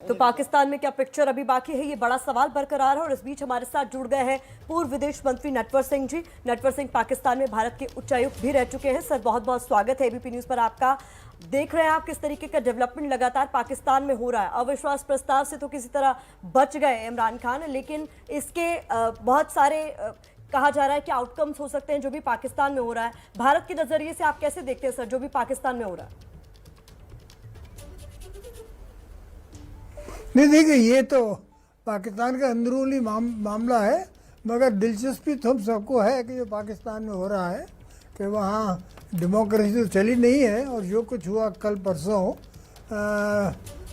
तो पाकिस्तान में क्या पिक्चर अभी बाकी है, ये बड़ा सवाल बरकरार है। और इस बीच हमारे साथ जुड़ गए हैं पूर्व विदेश मंत्री नटवर सिंह जी। नटवर सिंह पाकिस्तान में भारत के उच्चायुक्त भी रह चुके हैं। सर बहुत बहुत स्वागत है एबीपी न्यूज पर आपका। देख रहे हैं आप किस तरीके का डेवलपमेंट लगातार पाकिस्तान में हो रहा है। अविश्वास प्रस्ताव से तो किसी तरह बच गए इमरान खान, लेकिन इसके बहुत सारे कहा जा रहा है कि आउटकम्स हो सकते हैं जो भी पाकिस्तान में हो रहा है। भारत के नजरिए से आप कैसे देखते हैं सर जो भी पाकिस्तान में हो रहा है? नहीं, देखिए ये तो पाकिस्तान का अंदरूनी मामला है, मगर दिलचस्पी तो हम सबको है कि जो पाकिस्तान में हो रहा है कि वहाँ डेमोक्रेसी तो चली नहीं है, और जो कुछ हुआ कल परसों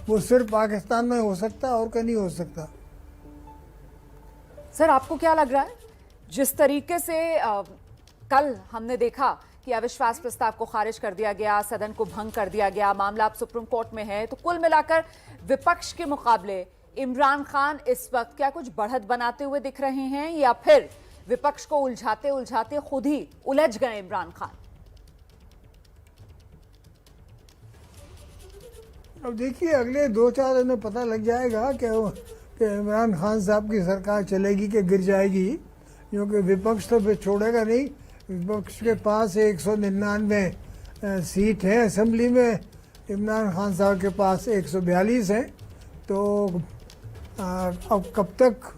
वो सिर्फ पाकिस्तान में हो सकता है और कहीं नहीं हो सकता। सर आपको क्या लग रहा है, जिस तरीके से कल हमने देखा कि अविश्वास प्रस्ताव को खारिज कर दिया गया, सदन को भंग कर दिया गया, मामला अब सुप्रीम कोर्ट में है, तो कुल मिलाकर विपक्ष के मुकाबले इमरान खान इस वक्त क्या कुछ बढ़त बनाते हुए दिख रहे हैं, या फिर विपक्ष को उलझाते उलझाते खुद ही उलझ गए इमरान खान? अब देखिए अगले 2-4 दिन में पता लग जाएगा कि इमरान खान साहब की सरकार चलेगी कि गिर जाएगी, क्योंकि विपक्ष तो फिर छोड़ेगा नहीं। विपक्ष के पास 199 सीट है असेंबली में, इमरान खान साहब के पास 142 हैं। तो अब कब तक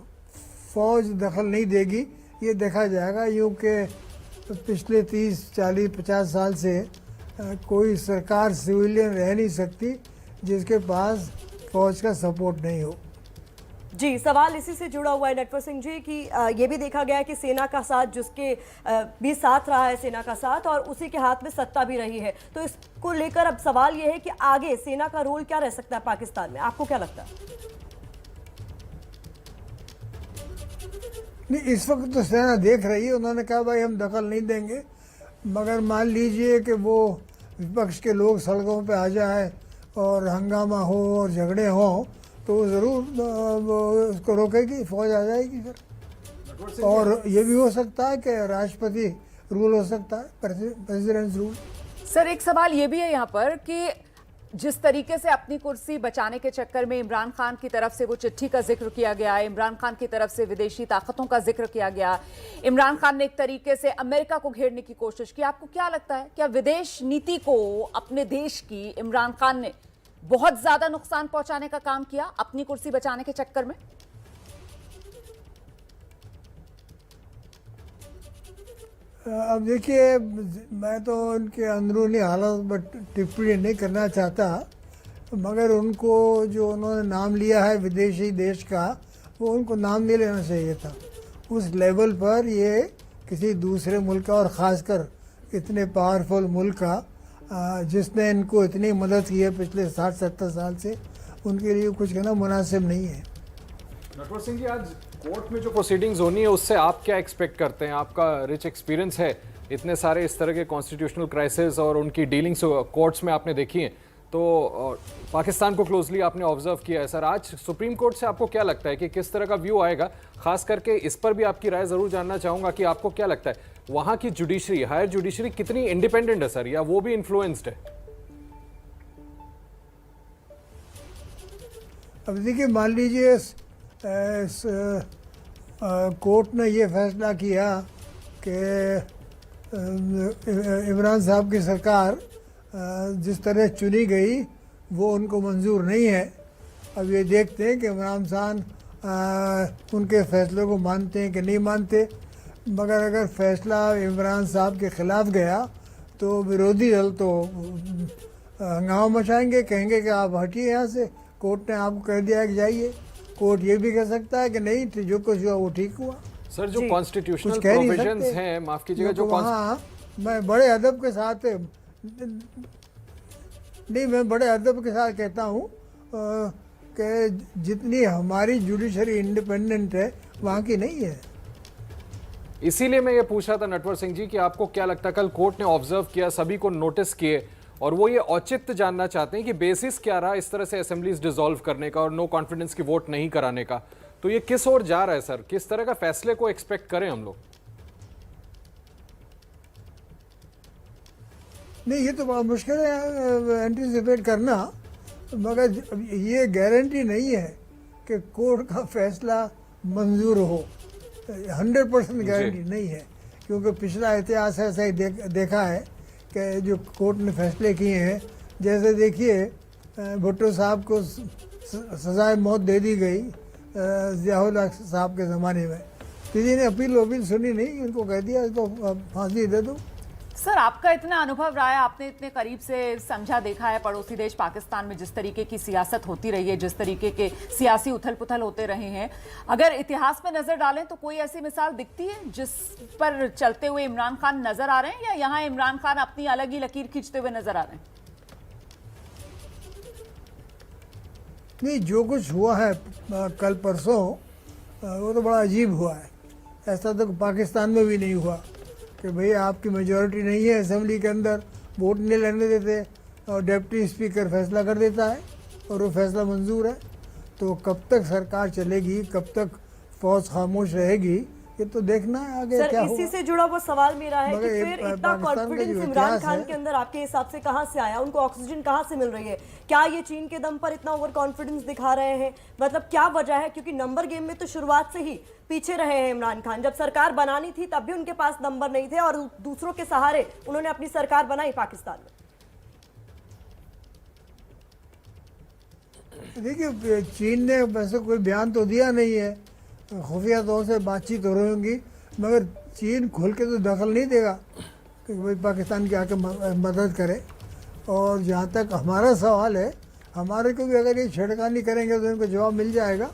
फौज दखल नहीं देगी ये देखा जाएगा, यूँ कि पिछले 30, 40, 50 साल से कोई सरकार सिविलियन रह नहीं सकती जिसके पास फौज का सपोर्ट नहीं हो। जी, सवाल इसी से जुड़ा हुआ है नटवर सिंह जी कि ये भी देखा गया है कि सेना का साथ, जिसके भी साथ रहा है सेना का साथ, और उसी के हाथ में सत्ता भी रही है। तो इसको लेकर अब सवाल ये है कि आगे सेना का रोल क्या रह सकता है पाकिस्तान में, आपको क्या लगता है? नहीं, इस वक्त तो सेना देख रही है, उन्होंने कहा भाई हम दखल नहीं देंगे, मगर मान लीजिए कि वो विपक्ष के लोग सड़कों पे आ जाए और हंगामा हो और झगड़े हों तो ज़रूर उसको रोकेगी, फौज आ जाएगी फिर। और ये भी हो सकता है कि राष्ट्रपति रूल हो सकता है, प्रेसिडेंट रूल। सर एक सवाल ये भी है यहाँ पर कि जिस तरीके से अपनी कुर्सी बचाने के चक्कर में इमरान खान की तरफ से वो चिट्ठी का जिक्र किया गया, इमरान खान की तरफ से विदेशी ताकतों का जिक्र किया गया, इमरान खान ने एक तरीके से अमेरिका को घेरने की कोशिश की, आपको क्या लगता है क्या विदेश नीति को अपने देश की इमरान खान ने बहुत ज्यादा नुकसान पहुंचाने का काम किया अपनी कुर्सी बचाने के चक्कर में? अब देखिए, मैं तो उनके अंदरूनी हालात पर टिप्पणी नहीं करना चाहता, मगर उनको जो उन्होंने नाम लिया है विदेशी देश का, वो उनको नाम नहीं लेना चाहिए था। उस लेवल पर ये किसी दूसरे मुल्क का, और ख़ासकर इतने पावरफुल मुल्क का जिसने इनको इतनी मदद की है पिछले 60-70 साल से, उनके लिए कुछ कहना मुनासिब नहीं है। नटवर सिंह जी, आज कोर्ट में जो प्रोसीडिंग्स होनी है उससे आप क्या एक्सपेक्ट करते हैं? आपका रिच एक्सपीरियंस है, इतने सारे इस तरह के कॉन्स्टिट्यूशनल क्राइसिस और उनकी डीलिंग्स कोर्ट्स में आपने देखी हैं, तो पाकिस्तान को क्लोजली आपने ऑब्जर्व किया है। सर आज सुप्रीम कोर्ट से आपको क्या लगता है कि किस तरह का व्यू आएगा? खास करके इस पर भी आपकी राय ज़रूर जानना चाहूँगा कि आपको क्या लगता है वहाँ की जुडिशरी, हायर जुडिशरी कितनी इंडिपेंडेंट है सर, या वो भी इन्फ्लुएंस्ड है? अब देखिए, मान लीजिए कोर्ट ने ये फैसला किया कि इमरान साहब की सरकार जिस तरह चुनी गई वो उनको मंजूर नहीं है। अब ये देखते हैं कि इमरान खान उनके फैसले को मानते हैं कि नहीं मानते, मगर अगर फैसला इमरान साहब के ख़िलाफ़ गया तो विरोधी दल तो हंगामा मचाएंगे, कहेंगे कि आप हटिए यहाँ से, कोर्ट ने आपको कह दिया कि जाइए। कोर्ट ये भी कह सकता है कि नहीं, तो जो कुछ हुआ वो ठीक हुआ। सर जो कॉन्स्टिट्यूशनल प्रोविजंस हैं, माफ कीजिएगा, जो वहाँ मैं बड़े अदब के साथ कहता हूँ कि जितनी हमारी जुडिशरी इंडिपेंडेंट है वहाँ की नहीं है। इसीलिए मैं ये पूछ रहा था नटवर सिंह जी कि आपको क्या लगता है, कल कोर्ट ने ऑब्जर्व किया, सभी को नोटिस किए, और वो ये औचित्य जानना चाहते हैं कि बेसिस क्या रहा इस तरह से असेंबलीज डिसॉल्व करने का और नो कॉन्फिडेंस की वोट नहीं कराने का, तो ये किस ओर जा रहा है सर? किस तरह का फैसले को एक्सपेक्ट करें हम लोग? नहीं, ये तो बड़ा मुश्किल है एंटिसिपेट करना, मगर अब ये गारंटी नहीं है कि कोर्ट का फैसला मंजूर हो, 100% गारंटी नहीं है, क्योंकि पिछला इतिहास ऐसा ही देखा है कि जो कोर्ट ने फैसले किए हैं, जैसे देखिए भुट्टो साहब को सजाए मौत दे दी गई ज़ियाउल हक साहब के ज़माने में, किसी ने अपील सुनी नहीं, उनको कह दिया इसको फांसी दे दो। सर, आपका इतना अनुभव रहा है, आपने इतने करीब से समझा देखा है पड़ोसी देश पाकिस्तान में जिस तरीके की सियासत होती रही है, जिस तरीके के सियासी उथल पुथल होते रहे हैं, अगर इतिहास में नजर डालें तो कोई ऐसी मिसाल दिखती है जिस पर चलते हुए इमरान खान नजर आ रहे हैं, या यहाँ इमरान खान अपनी अलग ही लकीर खींचते हुए नजर आ रहे हैं? नहीं, जो कुछ हुआ है कल परसों वो तो बड़ा अजीब हुआ है। ऐसा तो पाकिस्तान में भी नहीं हुआ कि भाई आपकी मेजॉरिटी नहीं है असेंबली के अंदर, वोट नहीं लेने देते और डिप्टी स्पीकर फैसला कर देता है और वो फैसला मंजूर है। तो कब तक सरकार चलेगी, कब तक फौज खामोश रहेगी, ये तो देखना है आगे सर, क्या इसी होगा। से जुड़ा वो सवाल मेरा है कि मगर फिर इतना पाकिस्तान का कॉन्फिडेंस जो इमरान इतिहास खान है- के अंदर आपके हिसाब से कहां से आया? उनको ऑक्सीजन कहां से मिल रही है? क्या ये चीन के दम पर इतना ओवर कॉन्फिडेंस दिखा रहे हैं? मतलब क्या वजह है? क्योंकि नंबर गेम में तो शुरुआत से ही पीछे रहे हैं इमरान खान। जब सरकार बनानी थी तब भी उनके पास नंबर नहीं थे और दूसरों के सहारे उन्होंने अपनी सरकार बनाई पाकिस्तान में। देखिए, चीन ने वैसे कोई बयान तो दिया नहीं है, खुफिया तौर से बातचीत हो रही होंगी, मगर चीन खुल के तो दखल नहीं देगा कि भाई पाकिस्तान की आके मदद करे। और जहाँ तक हमारा सवाल है, हमारे को भी अगर ये छेड़खानी करेंगे तो इनको जवाब मिल जाएगा,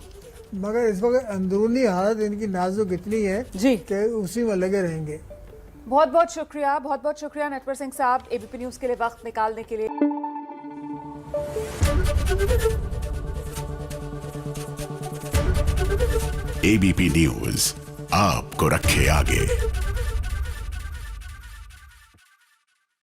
मगर इस वक्त अंदरूनी हालत इनकी नाजुक इतनी है जी। कि उसी में लगे रहेंगे। बहुत बहुत शुक्रिया नटवर सिंह साहब, एबीपी न्यूज के लिए वक्त निकालने के लिए। एबीपी न्यूज आपको रखे आगे।